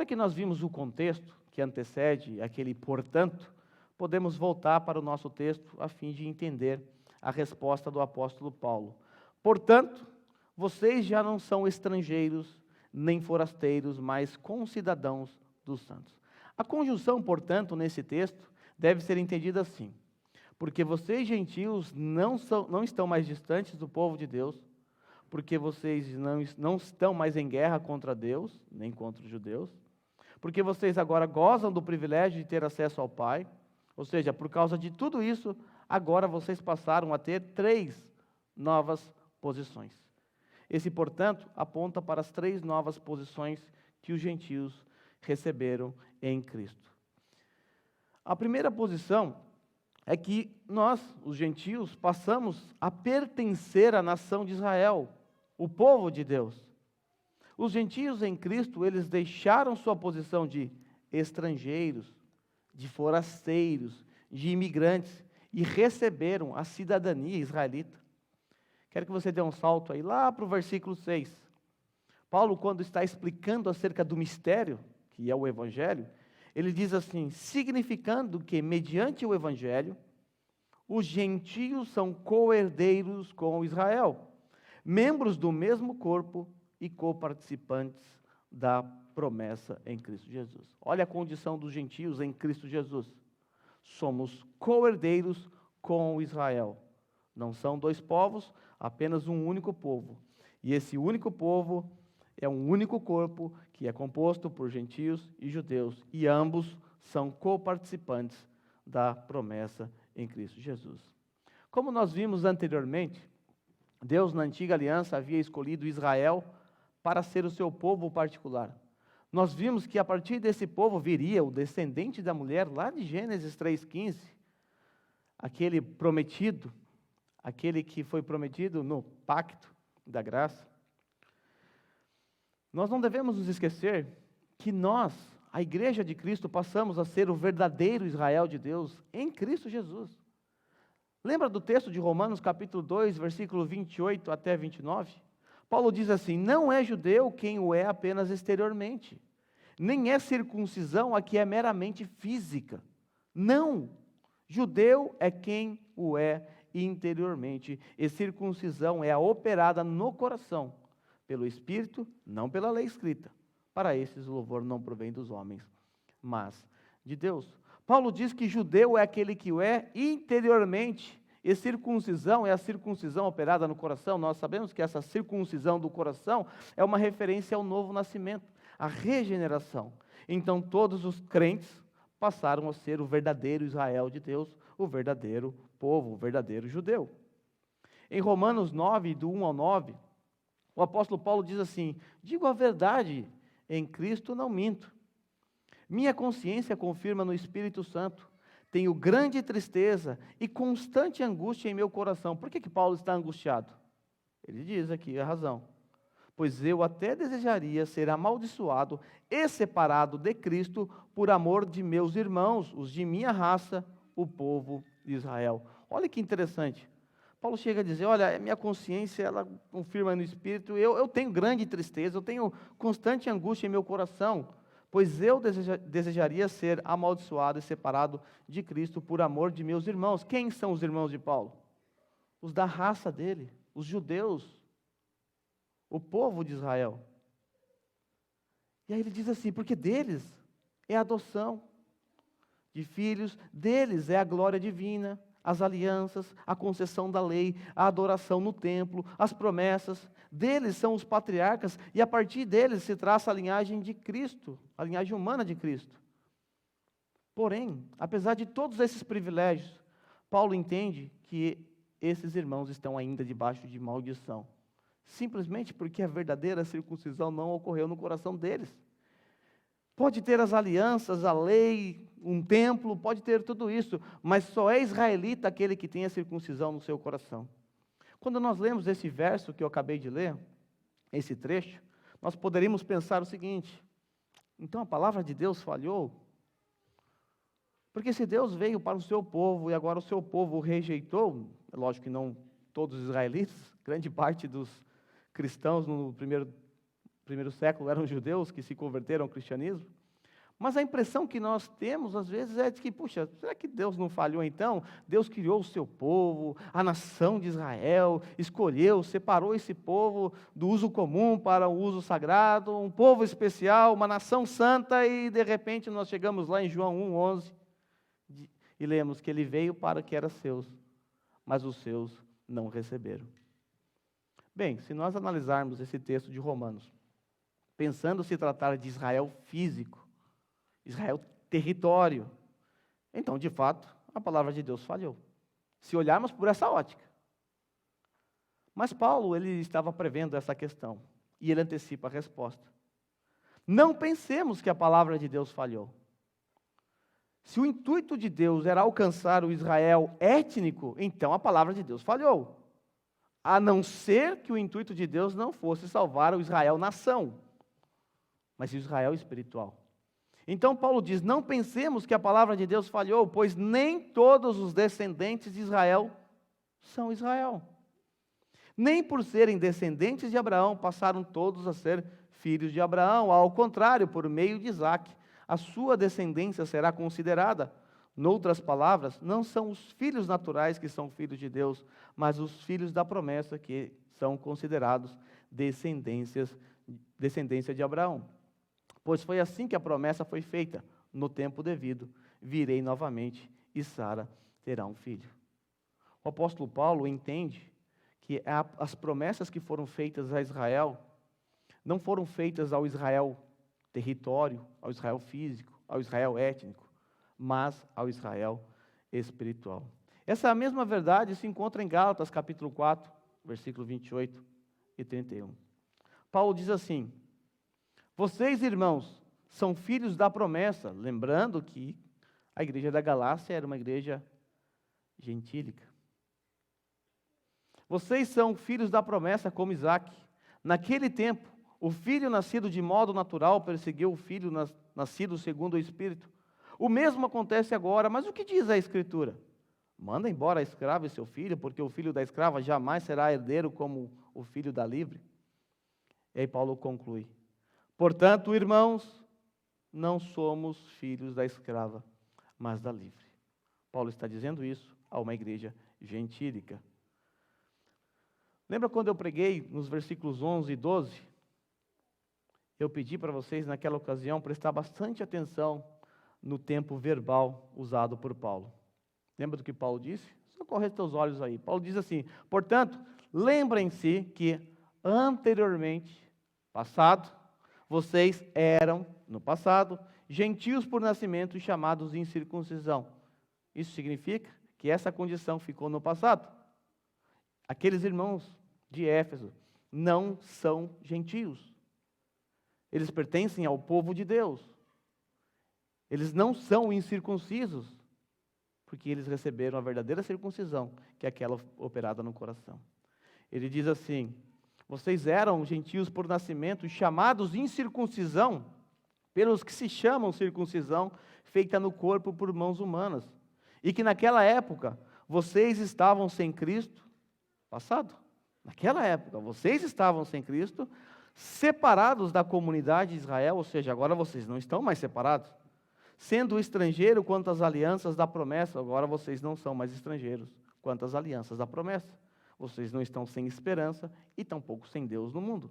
Agora que nós vimos o contexto que antecede aquele portanto, podemos voltar para o nosso texto a fim de entender a resposta do apóstolo Paulo. Portanto, vocês já não são estrangeiros nem forasteiros, mas concidadãos dos santos. A conjunção, portanto, nesse texto, deve ser entendida assim: porque vocês, gentios, não estão mais distantes do povo de Deus, porque vocês não estão mais em guerra contra Deus, nem contra os judeus, porque vocês agora gozam do privilégio de ter acesso ao Pai, ou seja, por causa de tudo isso, agora vocês passaram a ter 3 novas posições. Esse, portanto, aponta para as 3 novas posições que os gentios receberam em Cristo. A primeira posição é que nós, os gentios, passamos a pertencer à nação de Israel, o povo de Deus. Os gentios em Cristo, eles deixaram sua posição de estrangeiros, de forasteiros, de imigrantes, e receberam a cidadania israelita. Quero que você dê um salto aí, lá para o versículo 6. Paulo, quando está explicando acerca do mistério, que é o Evangelho, ele diz assim: significando que, mediante o Evangelho, os gentios são co-herdeiros com Israel, membros do mesmo corpo e co-participantes da promessa em Cristo Jesus. Olha a condição dos gentios em Cristo Jesus. Somos co-herdeiros com Israel. Não são 2 povos, apenas um único povo. E esse único povo é um único corpo que é composto por gentios e judeus. E ambos são co-participantes da promessa em Cristo Jesus. Como nós vimos anteriormente, Deus na antiga aliança havia escolhido Israel para ser o seu povo particular. Nós vimos que a partir desse povo viria o descendente da mulher, lá de Gênesis 3,15, aquele prometido, aquele que foi prometido no pacto da graça. Nós não devemos nos esquecer que nós, a igreja de Cristo, passamos a ser o verdadeiro Israel de Deus em Cristo Jesus. Lembra do texto de Romanos capítulo 2, versículo 28 até 29? Paulo diz assim: não é judeu quem o é apenas exteriormente, nem é circuncisão a que é meramente física. Não, judeu é quem o é interiormente, e circuncisão é a operada no coração, pelo Espírito, não pela lei escrita. Para esses o louvor não provém dos homens, mas de Deus. Paulo diz que judeu é aquele que o é interiormente, e circuncisão é a circuncisão operada no coração. Nós sabemos que essa circuncisão do coração é uma referência ao novo nascimento, à regeneração. Então todos os crentes passaram a ser o verdadeiro Israel de Deus, o verdadeiro povo, o verdadeiro judeu. Em Romanos 9, do 1 ao 9, o apóstolo Paulo diz assim: digo a verdade, em Cristo não minto. Minha consciência confirma no Espírito Santo. Tenho grande tristeza e constante angústia em meu coração. Por que Paulo está angustiado? Ele diz aqui a razão. Pois eu até desejaria ser amaldiçoado e separado de Cristo por amor de meus irmãos, os de minha raça, o povo de Israel. Olha que interessante. Paulo chega a dizer: olha, minha consciência, ela confirma no Espírito, eu tenho grande tristeza, eu tenho constante angústia em meu coração, pois eu desejaria ser amaldiçoado e separado de Cristo por amor de meus irmãos. Quem são os irmãos de Paulo? Os da raça dele, os judeus, o povo de Israel. E aí ele diz assim: porque deles é a adoção de filhos, deles é a glória divina, as alianças, a concessão da lei, a adoração no templo, as promessas. Deles são os patriarcas, e a partir deles se traça a linhagem de Cristo, a linhagem humana de Cristo. Porém, apesar de todos esses privilégios, Paulo entende que esses irmãos estão ainda debaixo de maldição, simplesmente porque a verdadeira circuncisão não ocorreu no coração deles. Pode ter as alianças, a lei, um templo, pode ter tudo isso, mas só é israelita aquele que tem a circuncisão no seu coração. Quando nós lemos esse verso que eu acabei de ler, esse trecho, nós poderíamos pensar o seguinte: então a palavra de Deus falhou? Porque se Deus veio para o seu povo e agora o seu povo o rejeitou, é lógico que não todos os israelitas, grande parte dos cristãos no primeiro primeiro século eram judeus que se converteram ao cristianismo. Mas a impressão que nós temos, às vezes, é de que, puxa, será que Deus não falhou então? Deus criou o seu povo, a nação de Israel, escolheu, separou esse povo do uso comum para o uso sagrado, um povo especial, uma nação santa, e de repente nós chegamos lá em João 1:11 e lemos que ele veio para que era seus, mas os seus não receberam. Bem, se nós analisarmos esse texto de Romanos, pensando se tratar de Israel físico, Israel território, então, de fato, a palavra de Deus falhou, se olharmos por essa ótica. Mas Paulo, ele estava prevendo essa questão, e ele antecipa a resposta. Não pensemos que a palavra de Deus falhou. Se o intuito de Deus era alcançar o Israel étnico, então a palavra de Deus falhou. A não ser que o intuito de Deus não fosse salvar o Israel nação, mas o Israel espiritual. Então Paulo diz, não pensemos que a palavra de Deus falhou, pois nem todos os descendentes de Israel são Israel. Nem por serem descendentes de Abraão, passaram todos a ser filhos de Abraão. Ao contrário, por meio de Isaque, a sua descendência será considerada. Noutras palavras, não são os filhos naturais que são filhos de Deus, mas os filhos da promessa que são considerados descendência de Abraão. Pois foi assim que a promessa foi feita, no tempo devido, virei novamente e Sara terá um filho. O apóstolo Paulo entende que as promessas que foram feitas a Israel, não foram feitas ao Israel território, ao Israel físico, ao Israel étnico, mas ao Israel espiritual. Essa mesma verdade se encontra em Gálatas capítulo 4, versículo 28 e 31. Paulo diz assim, vocês, irmãos, são filhos da promessa, lembrando que a igreja da Galácia era uma igreja gentílica. Vocês são filhos da promessa como Isaque. Naquele tempo, o filho nascido de modo natural perseguiu o filho nascido segundo o Espírito. O mesmo acontece agora, mas o que diz a Escritura? Manda embora a escrava e seu filho, porque o filho da escrava jamais será herdeiro como o filho da livre. E aí Paulo conclui. Portanto, irmãos, não somos filhos da escrava, mas da livre. Paulo está dizendo isso a uma igreja gentílica. Lembra quando eu preguei nos versículos 11 e 12? Eu pedi para vocês, naquela ocasião, prestar bastante atenção no tempo verbal usado por Paulo. Lembra do que Paulo disse? Só corre teus olhos aí. Paulo diz assim, portanto, lembrem-se que anteriormente, passado, vocês eram, no passado, gentios por nascimento chamados incircuncisão. Isso significa que essa condição ficou no passado. Aqueles irmãos de Éfeso não são gentios. Eles pertencem ao povo de Deus. Eles não são incircuncisos, porque eles receberam a verdadeira circuncisão, que é aquela operada no coração. Ele diz assim, vocês eram gentios por nascimento, chamados incircuncisão, pelos que se chamam circuncisão, feita no corpo por mãos humanas. E que naquela época, vocês estavam sem Cristo, passado, naquela época, vocês estavam sem Cristo, separados da comunidade de Israel, ou seja, agora vocês não estão mais separados. Sendo estrangeiro quanto às alianças da promessa, agora vocês não são mais estrangeiros quanto às alianças da promessa. Vocês não estão sem esperança e tampouco sem Deus no mundo.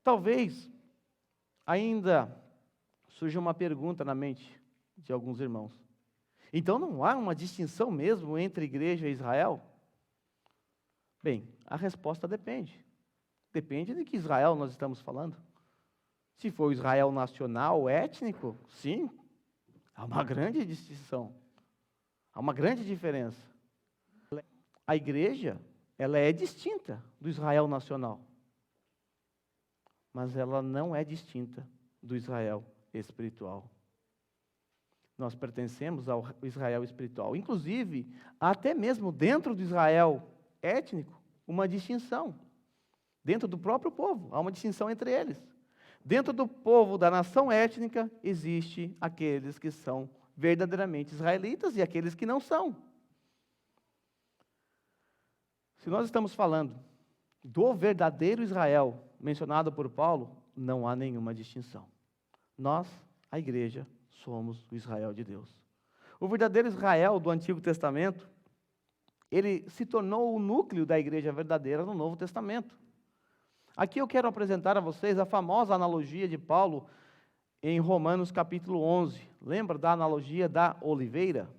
Talvez ainda surja uma pergunta na mente de alguns irmãos. Então não há uma distinção mesmo entre igreja e Israel? Bem, a resposta depende. Depende de que Israel nós estamos falando. Se for o Israel nacional, étnico, sim, há uma grande distinção. Há uma grande diferença. A igreja, ela é distinta do Israel nacional. Mas ela não é distinta do Israel espiritual. Nós pertencemos ao Israel espiritual. Inclusive, até mesmo dentro do Israel étnico, uma distinção. Dentro do próprio povo, há uma distinção entre eles. Dentro do povo da nação étnica, existe aqueles que são verdadeiramente israelitas e aqueles que não são. Se nós estamos falando do verdadeiro Israel, mencionado por Paulo, não há nenhuma distinção. Nós, a igreja, somos o Israel de Deus. O verdadeiro Israel do Antigo Testamento, ele se tornou o núcleo da igreja verdadeira no Novo Testamento. Aqui eu quero apresentar a vocês a famosa analogia de Paulo em Romanos capítulo 11. Lembra da analogia da oliveira?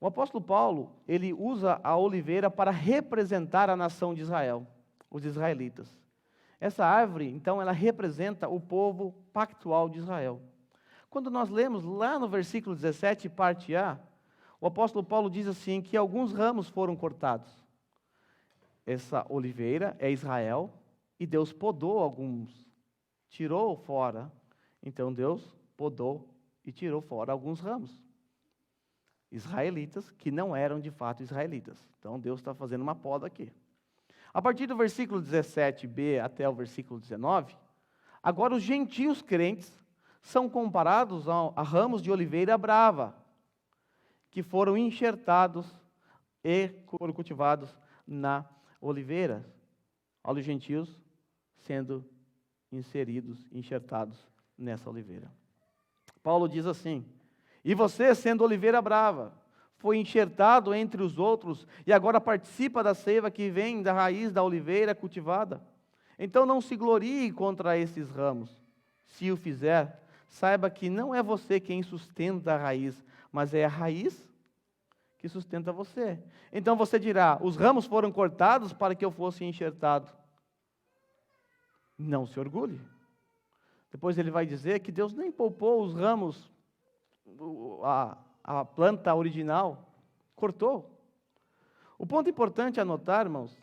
O apóstolo Paulo, ele usa a oliveira para representar a nação de Israel, os israelitas. Essa árvore, então, ela representa o povo pactual de Israel. Quando nós lemos lá no versículo 17, parte A, o apóstolo Paulo diz assim, que alguns ramos foram cortados. Essa oliveira é Israel, e Deus podou alguns, tirou fora. Então Deus podou e tirou fora alguns ramos. Israelitas que não eram de fato israelitas. Então Deus está fazendo uma poda aqui. A partir do versículo 17b até o versículo 19, agora os gentios crentes são comparados a ramos de oliveira brava, que foram enxertados e foram cultivados na oliveira. Olha os gentios sendo inseridos, enxertados nessa oliveira. Paulo diz assim: e você, sendo oliveira brava, foi enxertado entre os outros e agora participa da seiva que vem da raiz da oliveira cultivada. Então não se glorie contra esses ramos. Se o fizer, saiba que não é você quem sustenta a raiz, mas é a raiz que sustenta você. Então você dirá: os ramos foram cortados para que eu fosse enxertado. Não se orgulhe. Depois ele vai dizer que Deus nem poupou os ramos, a planta original, cortou. O ponto importante a notar, irmãos,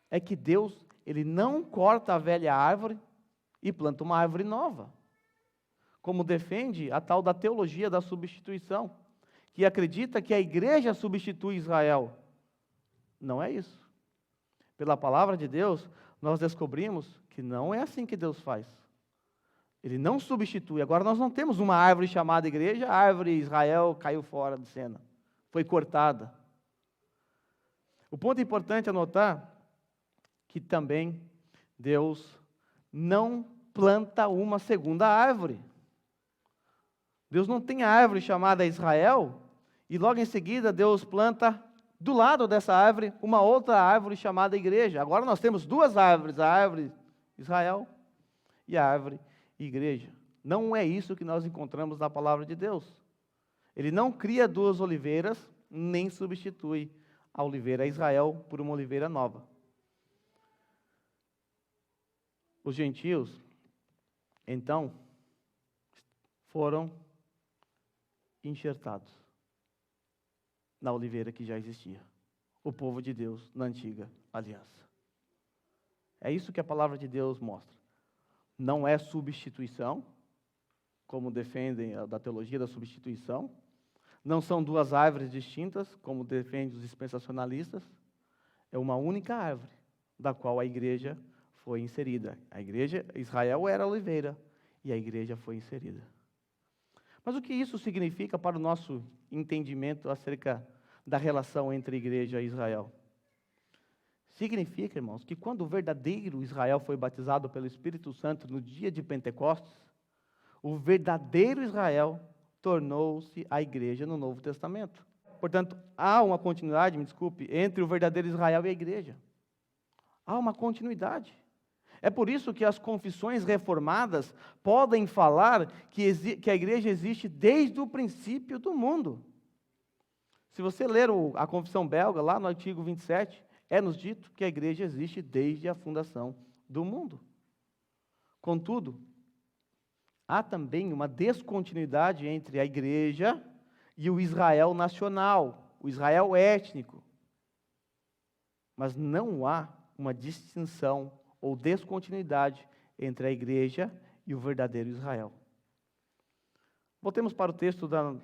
é que Deus, ele não corta a velha árvore e planta uma árvore nova, como defende a tal da teologia da substituição, que acredita que a igreja substitui Israel. Não é isso. Pela palavra de Deus, nós descobrimos que não é assim que Deus faz. Ele não substitui. Agora nós não temos uma árvore chamada igreja, a árvore Israel caiu fora de cena, foi cortada. O ponto importante a notar que também Deus não planta uma segunda árvore. Deus não tem a árvore chamada Israel e logo em seguida Deus planta do lado dessa árvore uma outra árvore chamada igreja. Agora nós temos duas árvores, a árvore Israel e a árvore igreja. Não é isso que nós encontramos na palavra de Deus. Ele não cria duas oliveiras, nem substitui a oliveira Israel por uma oliveira nova. Os gentios, então, foram enxertados na oliveira que já existia. O povo de Deus na antiga aliança. É isso que a palavra de Deus mostra. Não é substituição, como defendem da teologia da substituição. Não são duas árvores distintas, como defendem os dispensacionalistas. É uma única árvore, da qual a igreja foi inserida. A igreja, Israel era a oliveira, e a igreja foi inserida. Mas o que isso significa para o nosso entendimento acerca da relação entre igreja e Israel? Significa, irmãos, que quando o verdadeiro Israel foi batizado pelo Espírito Santo no dia de Pentecostes, o verdadeiro Israel tornou-se a igreja no Novo Testamento. Portanto, há uma continuidade, entre o verdadeiro Israel e a igreja. Há uma continuidade. É por isso que as confissões reformadas podem falar que a igreja existe desde o princípio do mundo. Se você ler a confissão belga, lá no artigo 27, é-nos dito que a igreja existe desde a fundação do mundo. Contudo, há também uma descontinuidade entre a igreja e o Israel nacional, o Israel étnico. Mas não há uma distinção ou descontinuidade entre a igreja e o verdadeiro Israel. Voltemos para o texto da